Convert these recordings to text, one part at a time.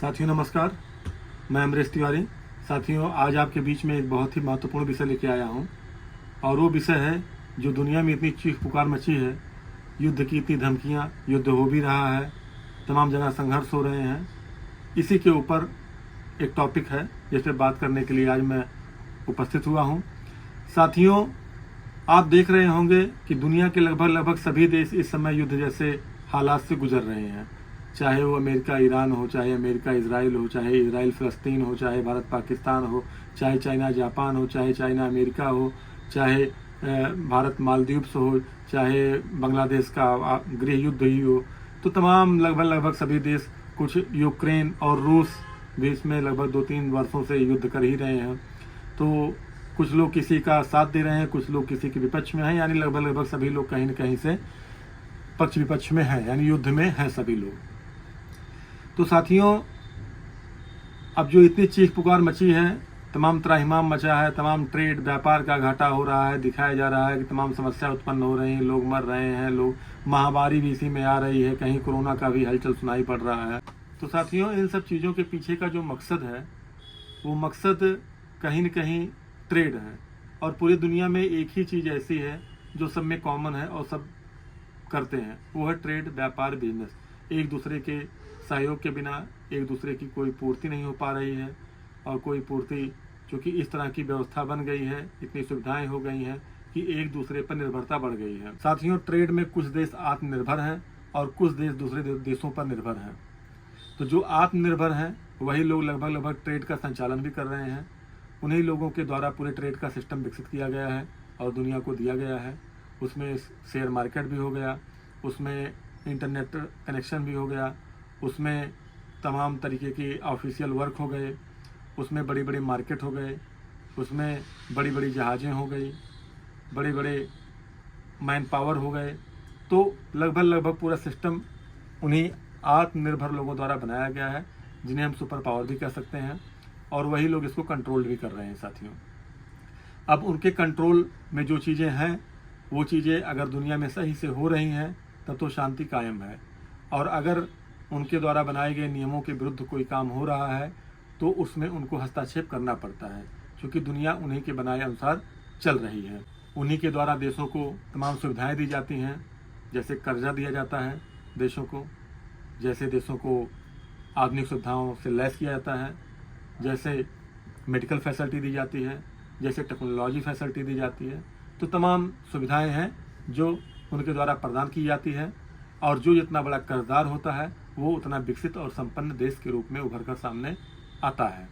साथियों नमस्कार, मैं अमरीश तिवारी। साथियों, आज आपके बीच में एक बहुत ही महत्वपूर्ण विषय लेके आया हूँ और वो विषय है जो दुनिया में इतनी चीख पुकार मची है, युद्ध की इतनी धमकियाँ, युद्ध हो भी रहा है, तमाम जगह संघर्ष हो रहे हैं। इसी के ऊपर एक टॉपिक है जिस पर बात करने के लिए आज मैं उपस्थित हुआ हूँ। साथियों, आप देख रहे होंगे कि दुनिया के लगभग सभी देश इस समय युद्ध जैसे हालात से गुजर रहे हैं। चाहे वो अमेरिका ईरान हो, चाहे अमेरिका इजराइल हो, चाहे इजराइल फ़लस्तीन हो, चाहे भारत पाकिस्तान हो, चाहे चाइना जापान हो, चाहे चाइना अमेरिका हो, चाहे भारत मालदीव्स हो, चाहे बांग्लादेश का गृह युद्ध ही हो। तो तमाम लगभग सभी देश, कुछ यूक्रेन और रूस भी इसमें लगभग 2-3 वर्षों से युद्ध कर ही रहे हैं। तो कुछ लोग किसी का साथ दे रहे हैं, कुछ लोग किसी के विपक्ष में हैं, यानी लगभग सभी लोग कहीं न कहीं से पक्ष विपक्ष में हैं, यानी युद्ध में हैं सभी लोग। तो साथियों, अब जो इतनी चीख पुकार मची है, तमाम त्राहिमाम मचा है, तमाम ट्रेड व्यापार का घाटा हो रहा है, दिखाया जा रहा है कि तमाम समस्या उत्पन्न हो रही हैं, लोग मर रहे हैं, लोग महामारी भी इसी में आ रही है, कहीं कोरोना का भी हलचल सुनाई पड़ रहा है। तो साथियों, इन सब चीज़ों के पीछे का जो मकसद है, वो मकसद कहीं न कहीं ट्रेड है। और पूरी दुनिया में एक ही चीज़ ऐसी है जो सब में कॉमन है और सब करते हैं, वो है ट्रेड, व्यापार, बिजनेस। एक दूसरे के सहयोग के बिना एक दूसरे की कोई पूर्ति नहीं हो पा रही है, और कोई पूर्ति, चूँकि इस तरह की व्यवस्था बन गई है, इतनी सुविधाएं हो गई हैं कि एक दूसरे पर निर्भरता बढ़ गई है। साथियों, ट्रेड में कुछ देश आत्मनिर्भर हैं और कुछ देश दूसरे देशों पर निर्भर हैं। तो जो आत्मनिर्भर हैं वही लोग लगभग ट्रेड का संचालन भी कर रहे हैं। उन्हीं लोगों के द्वारा पूरे ट्रेड का सिस्टम विकसित किया गया है और दुनिया को दिया गया है। उसमें शेयर मार्केट भी हो गया, उसमें इंटरनेट कनेक्शन भी हो गया, उसमें तमाम तरीके की ऑफिशियल वर्क हो गए, उसमें बड़ी बड़ी मार्केट हो गए, उसमें बड़ी बड़ी जहाज़ें हो गई, बड़े बड़े मैन पावर हो गए। तो लगभग पूरा सिस्टम उन्हीं आत्मनिर्भर लोगों द्वारा बनाया गया है, जिन्हें हम सुपर पावर भी कह सकते हैं, और वही लोग इसको कंट्रोल भी कर रहे हैं। साथियों, अब उनके कंट्रोल में जो चीज़ें हैं, वो चीज़ें अगर दुनिया में सही से हो रही हैं तब तो शांति कायम है, और अगर उनके द्वारा बनाए गए नियमों के विरुद्ध कोई काम हो रहा है तो उसमें उनको हस्तक्षेप करना पड़ता है, क्योंकि दुनिया उन्हीं के बनाए अनुसार चल रही है। उन्हीं के द्वारा देशों को तमाम सुविधाएं दी जाती हैं, जैसे कर्जा दिया जाता है देशों को, जैसे देशों को आधुनिक सुविधाओं से लैस किया जाता है, जैसे मेडिकल फैसिलिटी दी जाती है, जैसे टेक्नोलॉजी फैसिलिटी दी जाती है। तो तमाम सुविधाएं हैं जो उनके द्वारा प्रदान की जाती है, और जो जितना बड़ा कर्जदार होता है वो उतना विकसित और संपन्न देश के रूप में उभर कर सामने आता है।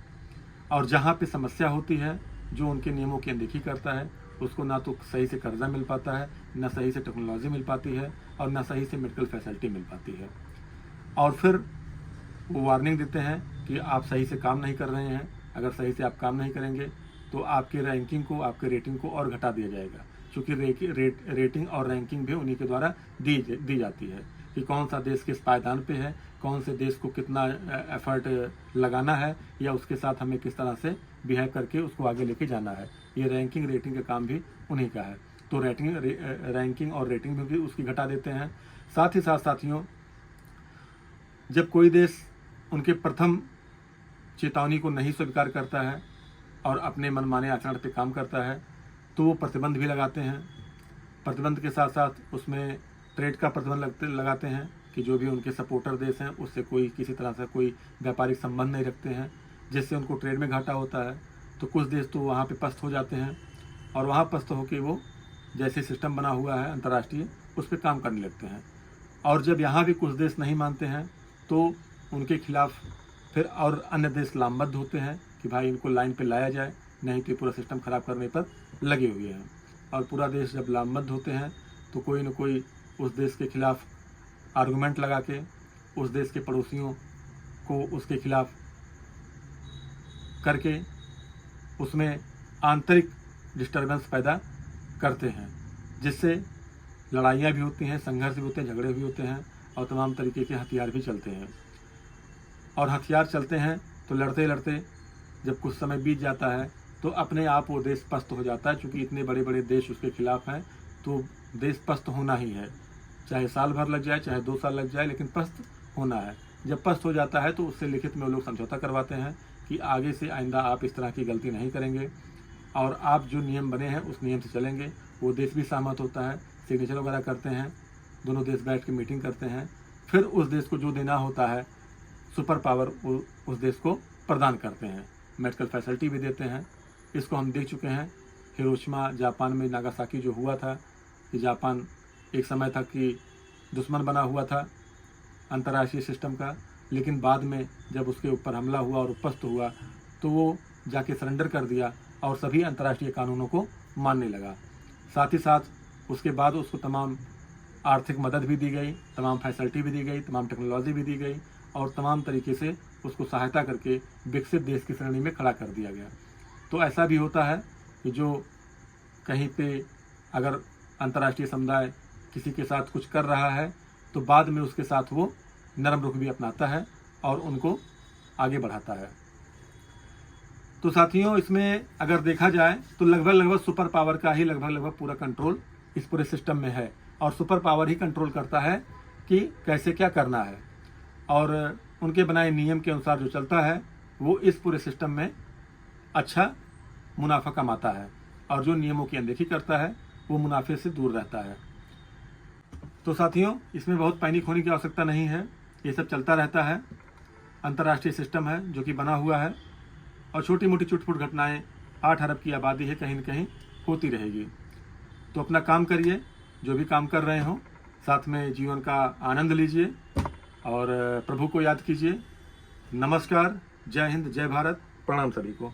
और जहाँ पे समस्या होती है, जो उनके नियमों की अनदेखी करता है, उसको ना तो सही से कर्जा मिल पाता है, ना सही से टेक्नोलॉजी मिल पाती है, और ना सही से मेडिकल फैसिलिटी मिल पाती है। और फिर वो वार्निंग देते हैं कि आप सही से काम नहीं कर रहे हैं, अगर सही से आप काम नहीं करेंगे तो आपके रैंकिंग को, आपके रेटिंग को और घटा दिया जाएगा, क्योंकि रेटिंग और रैंकिंग भी उन्हीं के द्वारा दी जाती है कि कौन सा देश किस पायदान पे है, कौन से देश को कितना एफर्ट लगाना है, या उसके साथ हमें किस तरह से बिहेव करके उसको आगे लेके जाना है। ये रैंकिंग रेटिंग का काम भी उन्हीं का है। तो रैंकिंग और रेटिंग भी उसकी घटा देते हैं। साथ ही साथ साथियों, जब कोई देश उनके प्रथम चेतावनी को नहीं स्वीकार करता है और अपने मनमाने आचरण पे काम करता है, तो वो प्रतिबंध भी लगाते हैं। प्रतिबंध के साथ साथ उसमें ट्रेड का प्रतिबंध लगाते हैं कि जो भी उनके सपोर्टर देश हैं उससे कोई किसी तरह से कोई व्यापारिक संबंध नहीं रखते हैं, जिससे उनको ट्रेड में घाटा होता है। तो कुछ देश तो वहाँ पे पस्त हो जाते हैं, और वहाँ पस्त होकर वो जैसे सिस्टम बना हुआ है अंतर्राष्ट्रीय, उस पर काम करने लगते हैं। और जब यहाँ भी कुछ देश नहीं मानते हैं तो उनके खिलाफ फिर और अन्य देश लामबद्ध होते हैं कि भाई इनको लाइन पे लाया जाए, नहीं तो पूरा सिस्टम खराब करने पर लगे हुए हैं। और पूरा देश जब लामबद्ध होते हैं तो कोई न कोई उस देश के खिलाफ आर्गूमेंट लगा के उस देश के पड़ोसियों को उसके खिलाफ करके उसमें आंतरिक डिस्टर्बेंस पैदा करते हैं, जिससे लड़ाइयाँ भी होती हैं, संघर्ष भी होते हैं, झगड़े भी होते हैं, और तमाम तरीके के हथियार भी चलते हैं। और हथियार चलते हैं तो लड़ते लड़ते जब कुछ समय बीत जाता है तो अपने आप वो देश पस्त हो जाता है, क्योंकि इतने बड़े बड़े देश उसके खिलाफ हैं, तो देश पस्त होना ही है। चाहे साल भर लग जाए, चाहे 2 साल लग जाए, लेकिन पस्त होना है। जब पस्त हो जाता है तो उससे लिखित में वो लोग समझौता करवाते हैं कि आगे से आइंदा आप इस तरह की गलती नहीं करेंगे और आप जो नियम बने हैं उस नियम से चलेंगे। वो देश भी सहमत होता है, सिग्नेचर वगैरह करते हैं, दोनों देश बैठ के मीटिंग करते हैं, फिर उस देश को जो देना होता है सुपर पावर वो उस देश को प्रदान करते हैं, मेडिकल फैसिलिटी भी देते हैं। इसको हम देख चुके हैं, हिरोशिमा जापान में नागासाकी जो हुआ था, कि जापान एक समय तक कि दुश्मन बना हुआ था अंतर्राष्ट्रीय सिस्टम का, लेकिन बाद में जब उसके ऊपर हमला हुआ और उपस्त हुआ तो वो जाके सरेंडर कर दिया और सभी अंतर्राष्ट्रीय कानूनों को मानने लगा। साथ ही साथ उसके बाद उसको तमाम आर्थिक मदद भी दी गई, तमाम फैसिलिटी भी दी गई, तमाम टेक्नोलॉजी भी दी गई और तमाम तरीके से उसको सहायता करके विकसित देश की श्रेणी में खड़ा कर दिया गया। तो ऐसा भी होता है कि जो कहीं पे अगर अंतर्राष्ट्रीय समुदाय किसी के साथ कुछ कर रहा है तो बाद में उसके साथ वो नरम रुख भी अपनाता है और उनको आगे बढ़ाता है। तो साथियों, इसमें अगर देखा जाए तो लगभग सुपर पावर का ही लगभग पूरा कंट्रोल इस पूरे सिस्टम में है और सुपर पावर ही कंट्रोल करता है कि कैसे क्या करना है और उनके बनाए नियम के अनुसार जो चलता है वो इस पूरे सिस्टम में अच्छा मुनाफा कमाता है और जो नियमों की अनदेखी करता है वो मुनाफे से दूर रहता है। तो साथियों, इसमें बहुत पैनिक होने की आवश्यकता नहीं है, ये सब चलता रहता है। अंतर्राष्ट्रीय सिस्टम है जो कि बना हुआ है और छोटी मोटी चुटपुट घटनाएं 8 अरब की आबादी है, कहीं न कहीं होती रहेगी। तो अपना काम करिए, जो भी काम कर रहे हों, साथ में जीवन का आनंद लीजिए और प्रभु को याद कीजिए। नमस्कार, जय हिंद, जय भारत, प्रणाम सभी को।